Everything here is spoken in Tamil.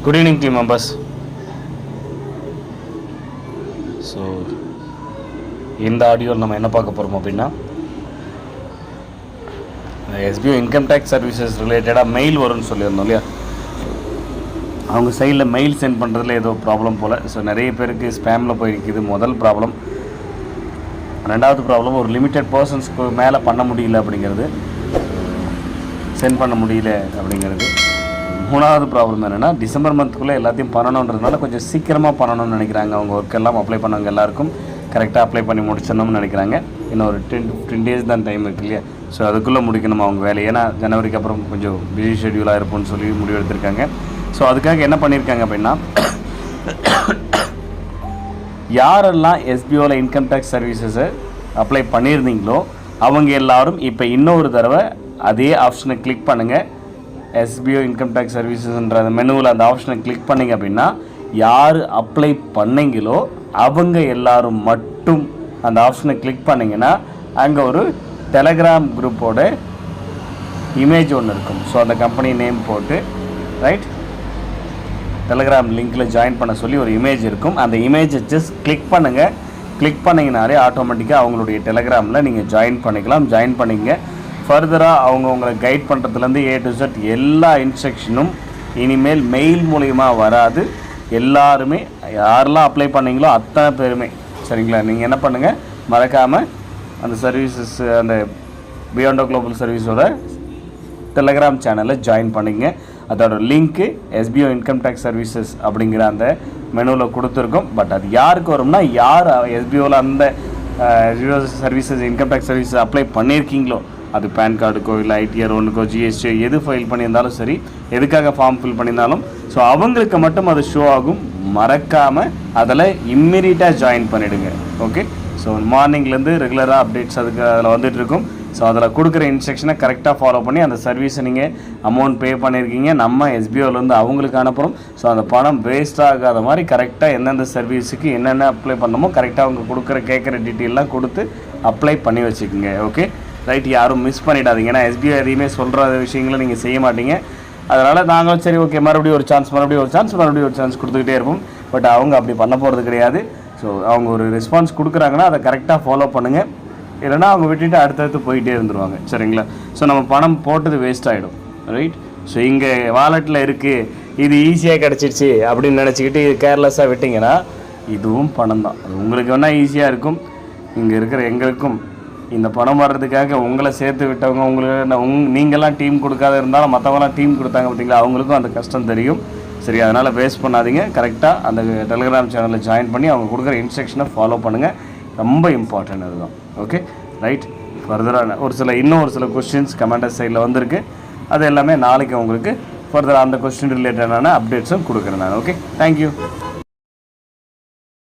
Good evening team members. So இந்த ஆடியோவில் நம்ம என்ன பார்க்க போகிறோம் அப்படின்னா, எஸ்பிஓ இன்கம் டேக்ஸ் சர்வீசஸ் ரிலேட்டடாக மெயில் வரும்னு சொல்லியிருந்தோம் இல்லையா. அவங்க சைடில் மெயில் சென்ட் பண்ணுறதுல ஏதோ ப்ராப்ளம் போல். ஸோ நிறைய பேருக்கு ஸ்பேமில் போயிருக்குது முதல் ப்ராப்ளம். ரெண்டாவது ப்ராப்ளம், ஒரு லிமிட்டட் பர்சன்ஸ்க்கு மேலே பண்ண முடியல அப்படிங்கிறது, சென்ட் பண்ண முடியல அப்படிங்கிறது. மூணாவது ப்ராப்ளம் என்னென்னா, டிசம்பர் மந்த்துக்குள்ளே எல்லாத்தையும் பண்ணணுன்றதுனால கொஞ்சம் சீக்கிரமாக பண்ணணும்னு நினைக்கிறாங்க. அவங்க ஒர்க்கெல்லாம் அப்ளை பண்ணவங்க எல்லாருக்கும் கரெக்டாக அப்ளை பண்ணி முடிச்சிடணும்னு நினைக்கிறாங்க. இன்னும் ஒரு 10-15 days தான் டைம் இருக்கு இல்லையா. ஸோ அதுக்குள்ளே முடிக்கணும் அவங்க வேலை. ஏன்னா ஜனவரிக்கு அப்புறம் கொஞ்சம் பிஸி ஷெட்யூலாக இருப்போம்னு சொல்லி முடிவு எடுத்திருக்காங்க. ஸோ அதுக்காக என்ன பண்ணியிருக்காங்க அப்படின்னா, யாரெல்லாம் எஸ்பிஓவில் இன்கம் டேக்ஸ் சர்வீசஸை அப்ளை பண்ணியிருந்தீங்களோ அவங்க எல்லோரும் இப்போ இன்னொரு தடவை அதே ஆப்ஷனை கிளிக் பண்ணுங்கள். எஸ்பிஓ இன்கம் டேக்ஸ் சர்வீசஸ்ன்ற அந்த மெனுவில் அந்த ஆப்ஷனை கிளிக் பண்ணிங்க அப்படின்னா, யார் அப்ளை பண்ணீங்களோ அவங்க எல்லோரும் மட்டும் அந்த ஆப்ஷனை கிளிக் பண்ணிங்கன்னா அங்கே ஒரு டெலகிராம் குரூப்போட இமேஜ் ஒன்று இருக்கும். ஸோ அந்த கம்பெனி நேம் போட்டு ரைட் டெலகிராம் லிங்க்கில் ஜாயின் பண்ண சொல்லி ஒரு இமேஜ் இருக்கும். அந்த இமேஜை ஜஸ்ட் கிளிக் பண்ணுங்கள். கிளிக் பண்ணிங்கனாலே ஆட்டோமேட்டிக்காக அவங்களுடைய டெலகிராமில் நீங்கள் ஜாயின் பண்ணிக்கலாம். ஜாயின் பண்ணிங்க. ஃபர்தராக அவங்க உங்களை கைட் பண்ணுறதுலேருந்து A to Z எல்லா இன்ஸ்ட்ரக்ஷனும் இனிமேல் மெயில் மூலிமா வராது. எல்லாருமே யாரெல்லாம் அப்ளை பண்ணிங்களோ அத்தனை பேருமே சரிங்களா. நீங்கள் என்ன பண்ணுங்கள், மறக்காமல் அந்த சர்வீசஸ் அந்த பியாண்டோ குளோபல் சர்வீஸோட டெலகிராம் சேனலில் ஜாயின் பண்ணிங்க. அதோட link SPO income tax services அப்படிங்கிற அந்த மெனுவில் கொடுத்துருக்கோம். பட் அது யாருக்கு வரும்னா, யார் எஸ்பிஓவில் அந்த SPO services income tax services apply பண்ணியிருக்கீங்களோ, அது பேன் கார்டுக்கோ இல்லை ஐடிஆர் ஒன்றுக்கோ ஜிஎஸ்டி எது ஃபைல் பண்ணியிருந்தாலும் சரி, எதுக்காக ஃபார்ம் ஃபில் பண்ணியிருந்தாலும், ஸோ அவங்களுக்கு மட்டும் அது ஷோ ஆகும். மறக்காமல் அதில் இம்மிடியட்டாக ஜாயின் பண்ணிவிடுங்க. ஓகே. ஸோ மார்னிங்லேருந்து ரெகுலராக அப்டேட்ஸ் அதில் வந்துட்டுருக்கும். ஸோ அதில் கொடுக்குற இன்ஸ்ட்ரக்ஷனை கரெக்டாக ஃபாலோ பண்ணி அந்த சர்வீஸை நீங்கள் அமௌண்ட் பே பண்ணியிருக்கீங்க, நம்ம எஸ்பிஓலேருந்து அவங்களுக்கு அனுப்புகிறோம். ஸோ அந்த பணம் வேஸ்ட் ஆகாத மாதிரி கரெக்டாக எந்தெந்த சர்வீஸுக்கு என்னென்ன அப்ளை பண்ணணுமோ கரெக்டாக அவங்க கொடுக்குற கேட்குற டீட்டெயிலாம் கொடுத்து அப்ளை பண்ணி வச்சுக்கோங்க. Okay right. யாரும் மிஸ் பண்ணிடாதீங்க. ஏன்னா எஸ்பிஓ எதையுமே சொல்கிற விஷயங்களை நீங்கள் செய்ய மாட்டீங்க. அதனால் நாங்களும் சரி ஓகே மறுபடியும் ஒரு சான்ஸ் கொடுத்துக்கிட்டே இருப்போம். பட் அவங்க அப்படி பண்ண போகிறது கிடையாது. ஸோ அவங்க ஒரு ரெஸ்பான்ஸ் கொடுக்குறாங்கன்னா அதை கரெக்டாக ஃபாலோ பண்ணுங்கள். இல்லைனா அவங்க விட்டுட்டு அடுத்தடுத்து போயிட்டே இருந்துருவாங்க. சரிங்களா. ஸோ நம்ம பணம் போட்டது வேஸ்ட் ஆகிடும். ரைட். ஸோ இங்கே வாலெட்டில் இருக்குது, இது ஈஸியாக கிடச்சிடுச்சு அப்படின்னு நினச்சிக்கிட்டு இது கேர்லெஸ்ஸாக விட்டிங்கன்னா இதுவும் பணம் தான். அது உங்களுக்கு வேணால் ஈஸியாக இருக்கும். இங்கே இருக்கிற எங்களுக்கும் இந்த பணம் வர்றதுக்காக உங்களை சேர்த்து விட்டவங்க, உங்களுக்கு நீங்கள்லாம் டீம் கொடுக்காத இருந்தாலும் மற்றவங்களாம் டீம் கொடுத்தாங்க பார்த்தீங்களா, அவங்களுக்கும் அந்த கஷ்டம் தெரியும். சரி, அதனால் வேஸ்ட் பண்ணாதீங்க. கரெக்டாக அந்த டெலிகிராம் சேனலில் ஜாயின் பண்ணி அவங்க கொடுக்குற இன்ஸ்ட்ரக்ஷனை ஃபாலோ பண்ணுங்கள். ரொம்ப இம்பார்ட்டன்ட் அதுதான். Okay right. ஃபர்தராக இன்னும் ஒரு சில கொஸ்டின்ஸ் கமெண்ட் சைடில் வந்திருக்கு. அது எல்லாமே நாளைக்கு உங்களுக்கு ஃபர்தராக அந்த கொஸ்டின் ரிலேட்டடான அப்டேட்ஸும் கொடுக்குறேன் நான். Okay, thank you.